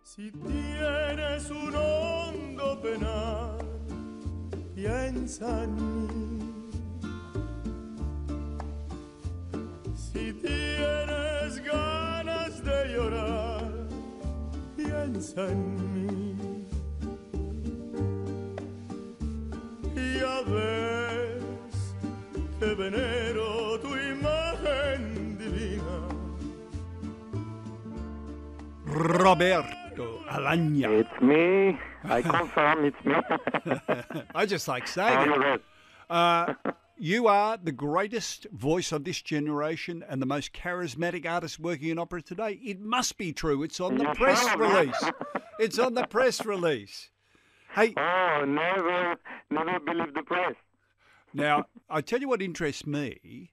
Si tienes un hondo penar, piensa en mí. Si tienes ganas de llorar, piensa en mí. Ya ves que venero tu imagen divina. Roberto Alagna. It's me. I confirm it's me. I just like How saying are you, it. Red? You are the greatest voice of this generation and the most charismatic artist working in opera today. It must be true. It's on the You press sure? release. It's on the press release. Hey, Oh, never believe the press. now, I tell you what interests me.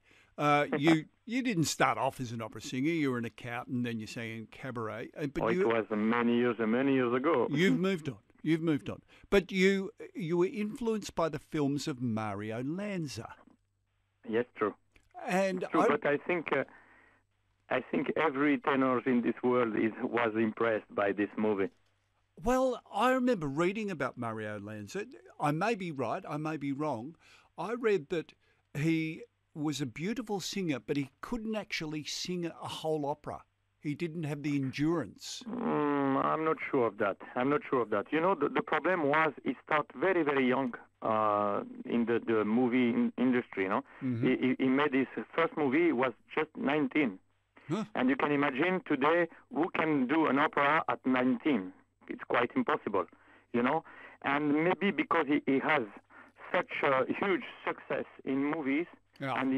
You didn't start off as an opera singer. You were an accountant, then you sang in cabaret. But Oh, it was many years ago. you've moved on. You've moved on. But you were influenced by the films of Mario Lanza. Yes, true. And True, but I think every tenor in this world was impressed by this movie. well, I remember reading about Mario Lanza. I may be right, I may be wrong. I read that he was a beautiful singer, but he couldn't actually sing a whole opera. He didn't have the endurance. I'm not sure of that. You know, the problem was he started very, very young in the movie industry, you know. He made his first movie, he was just 19. Huh. And you can imagine today who can do an opera at 19. It's quite impossible, you know. And maybe because he has such a huge success in movies Yeah. and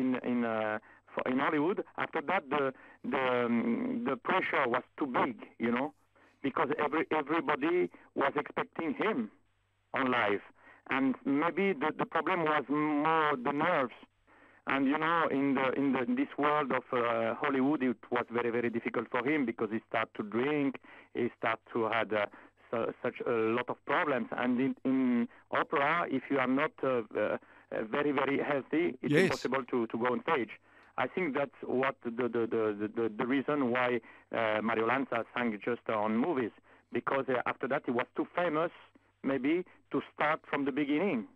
in Hollywood, after that the pressure was too big, you know, because everybody was expecting him on live, and maybe the problem was more the nerves. And you know, in this world of Hollywood, it was very, very difficult for him because he started to drink, he started to had such a lot of problems. And in opera, if you are not very, very healthy, it's Yes. impossible to go on stage. I think that's what the reason why Mario Lanza sang just on movies, because after that he was too famous, maybe, to start from the beginning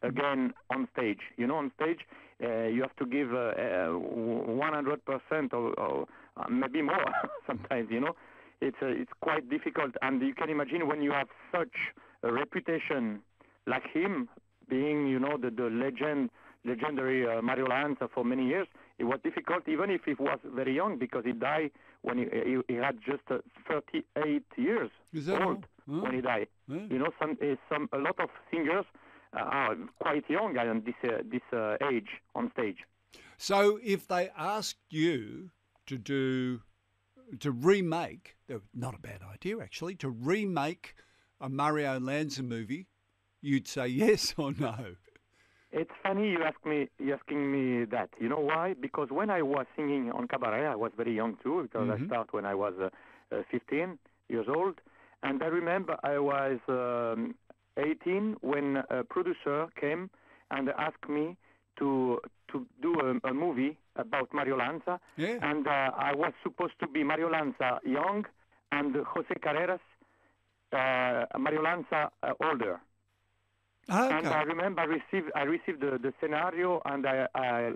again on stage. You know, on stage you have to give 100% or maybe more sometimes. You know, it's quite difficult, and you can imagine when you have such a reputation like him, being, you know, the legendary Mario Lanza for many years. It was difficult, even if he was very young, because he died when he had just 38 years Is that old all? when he died. Yeah. You know, a lot of singers are quite young at this age on stage. So if they asked you to remake, not a bad idea actually, to remake a Mario Lanza movie, you'd say yes or no? It's funny you asking me that. You know why? Because when I was singing on cabaret, I was very young too, because I started when I was 15 years old. And I remember I was 18 when a producer came and asked me to do a movie about Mario Lanza. Yeah. And I was supposed to be Mario Lanza young and Jose Carreras, Mario Lanza older. Okay. And I remember I received the scenario, and I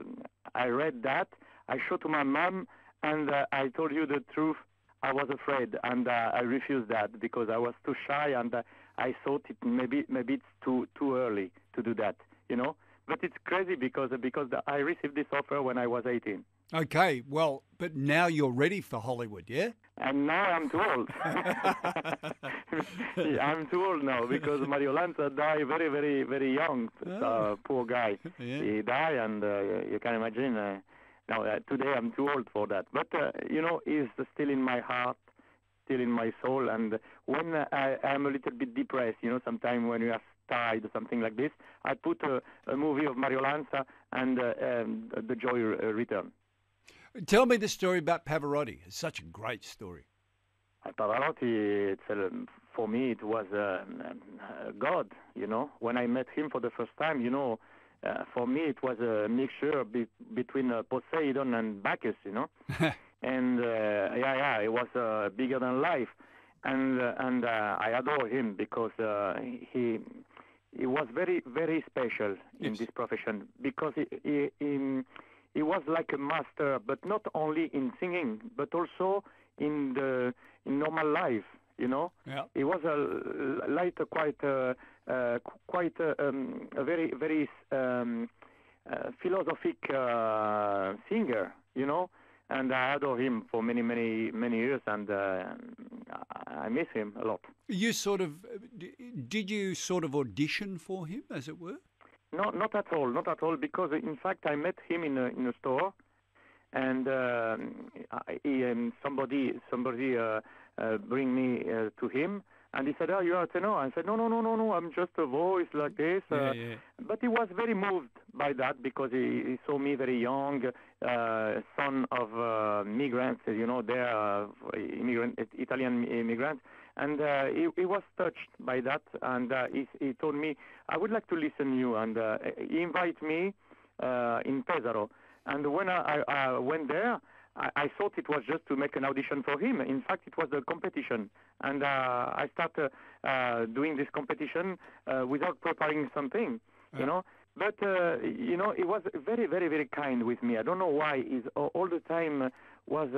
read that. I showed to my mom, and I told you the truth. I was afraid, and I refused that because I was too shy, and I thought maybe it's too early to do that, you know. But it's crazy because I received this offer when I was 18. Okay, well, but now you're ready for Hollywood, yeah? And now I'm too old. I'm too old now because Mario Lanza died very, very, very young. Poor guy. Yeah. He died, and you can imagine. Now today I'm too old for that. But you know, he's still in my heart, still in my soul. And when I'm a little bit depressed, you know, sometimes when you are tired or something like this, I put a movie of Mario Lanza, and the joy return. Tell me the story about Pavarotti. It's such a great story. Pavarotti, for me, it was God, you know. When I met him for the first time, you know, for me it was a mixture between Poseidon and Bacchus, you know. And, it was bigger than life. and I adore him because he was very very special in Yes. this profession because he was like a master, but not only in singing, but also in normal life. You know, Yeah. he was quite a very very philosophic singer. You know, and I adore him for many many years, and I miss him a lot. You sort of did you sort of audition for him, as it were? No, not at all, not at all. Because in fact, I met him in a store, and somebody bring me to him, and he said, "Oh, you are a tenor." I said, "No, I'm just a voice like this." Yeah. But he was very moved by that because he saw me very young, son of migrants. You know, they're Italian immigrants. And he was touched by that, and he told me, "I would like to listen to you." And he invited me in Pesaro. And when I went there, I thought it was just to make an audition for him. In fact, it was a competition. And I started doing this competition without preparing something, you know. But, you know, he was very, very, very kind with me. I don't know why. He's all the time was,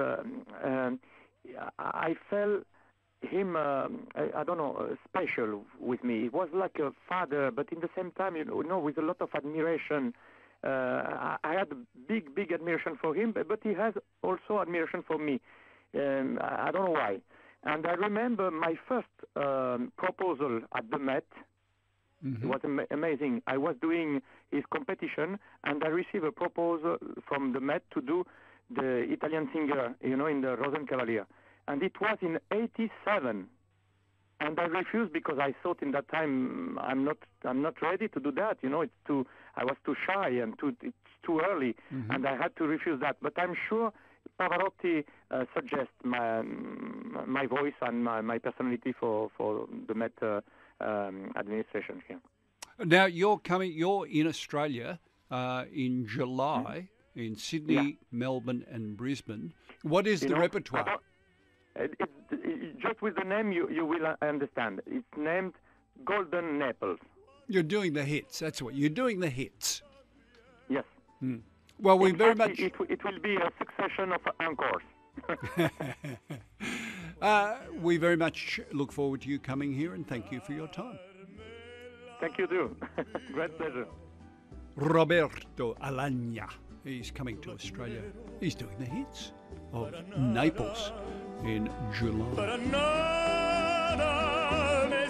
I felt him, I don't know, special with me. He was like a father, but in the same time, you know, with a lot of admiration. I had big, big admiration for him, but he has also admiration for me. I don't know why. And I remember my first proposal at the Met. Mm-hmm. It was amazing. I was doing his competition, and I received a proposal from the Met to do the Italian singer, you know, in the Rosenkavalier. And it was in '87, and I refused because I thought in that time I'm not ready to do that. You know, I was too shy and it's too early, and I had to refuse that. But I'm sure Pavarotti suggests my voice and my personality for the Met administration here. Now you're in Australia in July in Sydney, Melbourne, and Brisbane. What is the repertoire? Just with the name, you will understand. It's named Golden Naples. You're doing the hits. That's what you're doing. The hits. Yes. Well, we In very fact, much. It will be a succession of encores. We very much look forward to you coming here, and thank you for your time. Thank you, too. Great pleasure. Roberto Alagna. He's coming to Australia. He's doing the hits of Naples in July. Para nada me